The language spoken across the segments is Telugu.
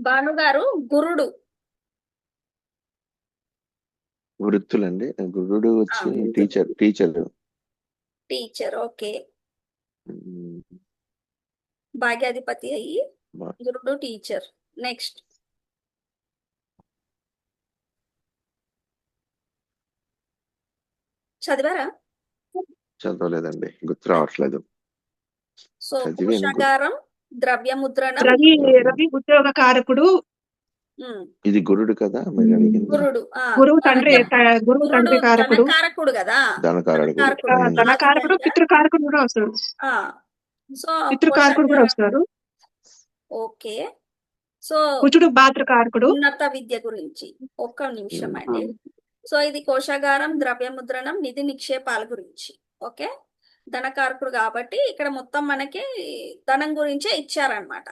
భానుగారు గురుడు. వృత్తులండి. గురుడు ఆ, వచ్చి టీచర్. టీచర్. ఓకే. ఉమ్, భాగ్యాధిపతి అయ్యి బా- గురుడు టీచర్. నెక్స్ట్ చదివారా? చదవలేదండి, గుర్తు రావట్లేదు. సో చదివాను కోశాగారం, ద్రవ్యముద్రణం. రవి రవి ఉద్యోగ కారకుడు. ఉమ్, ఇది గురుడు కదా మీరు అడిగింది. గురుడు. గురువు తండ్రి గురుడు తండ్రి కారకుడు. ధనకారకుడు కదా. ధనకారకుడు. ధనకారకుడు. ధనకారకుడు, పితృకారకుడు కూడా వస్తాడు. ఆ, సో పితృకారకుడు కూడా వస్తారు. ఓకే. సో కుచుడు భాతృకారకుడు. ఉన్నత విద్య గురించి ఒక్క నిమిషం అండి. సో ఇది కోశాగారం, ద్రవ్యముద్రణం, నిధి నిక్షేపాల గురించి. ఓకే. ధనకారకుడు కాబట్టి ఇక్కడ మొత్తం మనకి ధనం గురించే ఇచ్చారనమాట.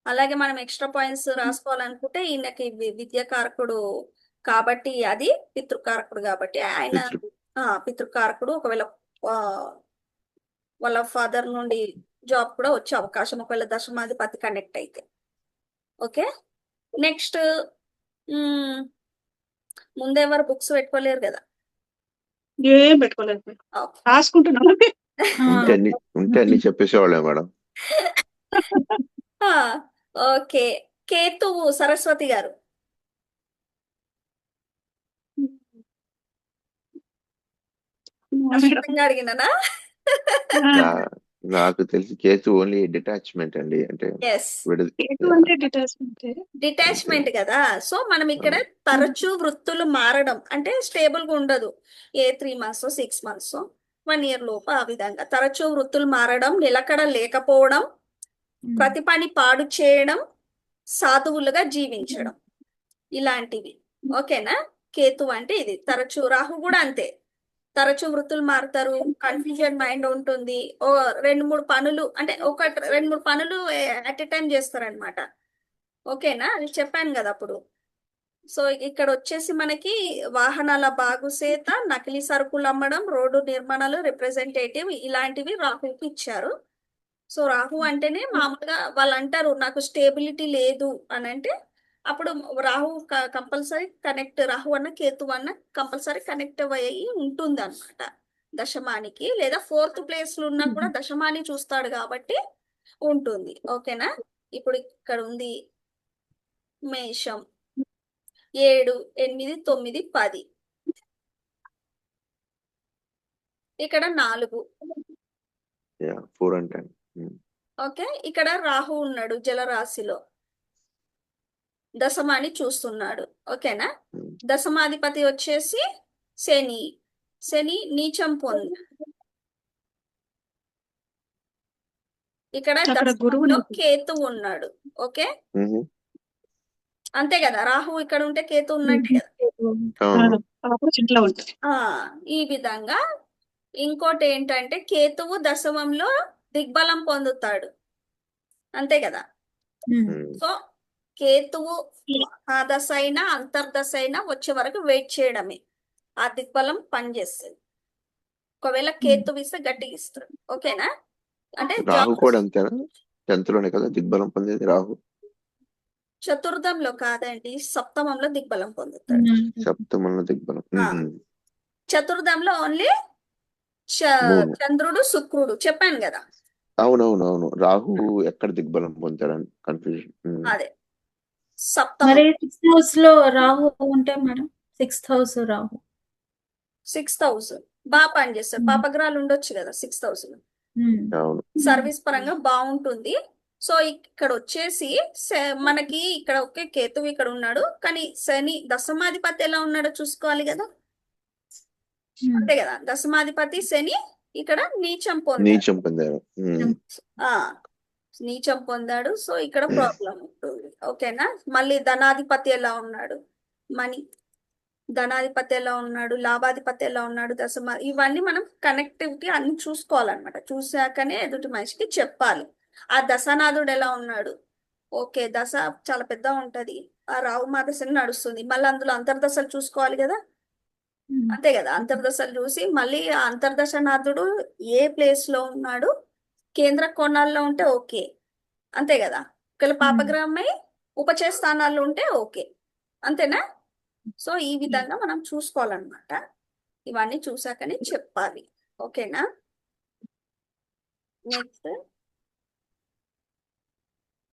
అలాగే మనం ఎక్స్ట్రా పాయింట్స్ రాసుకోవాలనుకుంటే ఈయనకి విద్యాకారకుడు కాబట్టి అది పితృకారకుడు కాబట్టి ఆయన పితృకారకుడు. ఒకవేళ వాళ్ళ ఫాదర్ నుండి జాబ్ కూడా వచ్చే అవకాశం ఒకవేళ దశమాధిపతి కనెక్ట్ అయితే. ఓకే. నెక్స్ట్ ముందెవరు బుక్స్ పెట్టుకోలేరు కదా? ఏం పెట్టుకోలేదు, రాసుకుంటున్నాను. ఉంటే అన్ని చెప్పేసేవాళ్ళే మేడం. ఓకే. కేతువు సరస్వతి గారు. అడిగినా నాకు తెలిసి కేతు ఓన్లీ డిటాచ్మెంట్ అండి, అంటే డిటాచ్మెంట్ కదా. సో మనం ఇక్కడ తరచూ వృత్తులు మారడం అంటే స్టేబుల్ గా ఉండదు. 3 months 6 months 1 year లోపు ఆ విధంగా తరచూ వృత్తులు మారడం, నిలకడ లేకపోవడం, ప్రతి పని పాడు చేయడం, సాధువులుగా జీవించడం, ఇలాంటివి. ఓకేనా? కేతు అంటే ఇది. తరచూ రాహు కూడా అంతే, తరచూ వృత్తులు మారుతారు, కన్ఫ్యూజన్ మైండ్ ఉంటుంది. 2-3 పనులు అంటే 2-3 పనులు అట్ ఎ టైం చేస్తారనమాట. ఓకేనా? అది చెప్పాను కదా అప్పుడు. సో ఇక్కడ వచ్చేసి మనకి వాహనాల బాగుసేత, నకిలీ సరుకులు అమ్మడం, రోడ్డు నిర్మాణాలు, రిప్రజెంటేటివ్, ఇలాంటివి రాహుకి ఇచ్చారు. సో రాహు అంటేనే మామూలుగా వాళ్ళు అంటారు నాకు స్టేబిలిటీ లేదు అని అంటే అప్పుడు రాహు కంపల్సరీ కనెక్ట్, రాహు అన్న కేతు అన్న కంపల్సరీ కనెక్ట్ అయ్యి ఉంటుంది అనమాట దశమానికి. లేదా 4th place లో ఉన్నా కూడా దశమాని చూస్తాడు కాబట్టి ఉంటుంది. ఓకేనా? ఇప్పుడు ఇక్కడ ఉంది మేషం 7, 8, 9, 10. ఇక్కడ 4. ఓకే. ఇక్కడ రాహు ఉన్నాడు జలరాశిలో, దశమాని చూస్తున్నాడు. ఓకేనా? దశమాధిపతి వచ్చేసి శని. శని నీచం పొంది ఇక్కడ దశమంలో కేతు ఉన్నాడు. ఓకే. అంతే కదా, రాహు ఇక్కడ ఉంటే కేతు ఉన్నట్టే కదా. ఈ విధంగా ఇంకోటి ఏంటంటే కేతువు దశమంలో దిగ్బలం పొందుతాడు. అంతే కదా. సో కేతువు మహాదశ అయినా అంతర్దశ అయినా వచ్చే వరకు వెయిట్ చేయడమే. ఆ దిగ్బలం పనిచేస్తుంది. ఒకవేళ కేతువు ఇస్తే గట్టిగా ఇస్తాడు. ఓకేనా? అంటే రాహు కూడా అంతేనా? 10th లోనే కదా దిగ్బలం పొందేది రాహు? చతుర్థంలో కాదండి, సప్తమంలో దిగ్బలం పొందుతాడు. సప్తమంలో దిగ్బలం. చతుర్థంలో ఓన్లీ చంద్రుడు, శుక్రుడు చెప్పాను కదా. అవునవునవును. రాహు ఎక్కడ దిగ్బలం పొందుతాడని కన్ఫ్యూజన్. అదే సప్తమం. 6th house లో రాహు ఉంటే madam, 6th house Rahu 6th house బాగా పనిచేస్తారు. పాపగ్రహాలు ఉండొచ్చు కదా 6th house లో. సర్వీస్ పరంగా బాగుంటుంది. సో ఇక్కడ వచ్చేసి మనకి ఇక్కడ ఒకే కేతువు ఇక్కడ ఉన్నాడు, కానీ శని దశమాధిపతి ఎలా ఉన్నాడో చూసుకోవాలి కదా. అంతే కదా, దశమాధిపతి శని ఇక్కడ నీచం పొందాడు. నీచం పొందాడు. సో ఇక్కడ ప్రాబ్లం ఉంటుంది. ఓకేనా? మళ్ళీ ధనాధిపతి ఎలా ఉన్నాడు, మనీ ధనాధిపతి ఎలా ఉన్నాడు, లాభాధిపతి ఎలా ఉన్నాడు, ఇవన్నీ మనం కనెక్టివిటీ అన్ని చూసుకోవాలన్నమాట. చూసాకనే ఎదుటి మనిషికి చెప్పాలి. ఆ దశనాథుడు ఎలా ఉన్నాడు. ఓకే, దశ చాలా పెద్ద ఉంటది, ఆ రాహు మా దశని నడుస్తుంది. మళ్ళీ అందులో అంతర్దశలు చూసుకోవాలి కదా. అంతే కదా, అంతర్దశలు చూసి మళ్ళీ ఆ అంతర్దశనాథుడు ఏ ప్లేస్ లో ఉన్నాడు, కేంద్ర కోణాల్లో ఉంటే ఓకే. అంతే కదా. ఒకవేళ పాపగ్రహమై ఉపచయ స్థానాల్లో ఉంటే ఓకే, అంతేనా? సో ఈ విధంగా మనం చూసుకోవాలన్నమాట. ఇవన్నీ చూసాకనే చెప్పాలి. ఓకేనా? నెక్స్ట్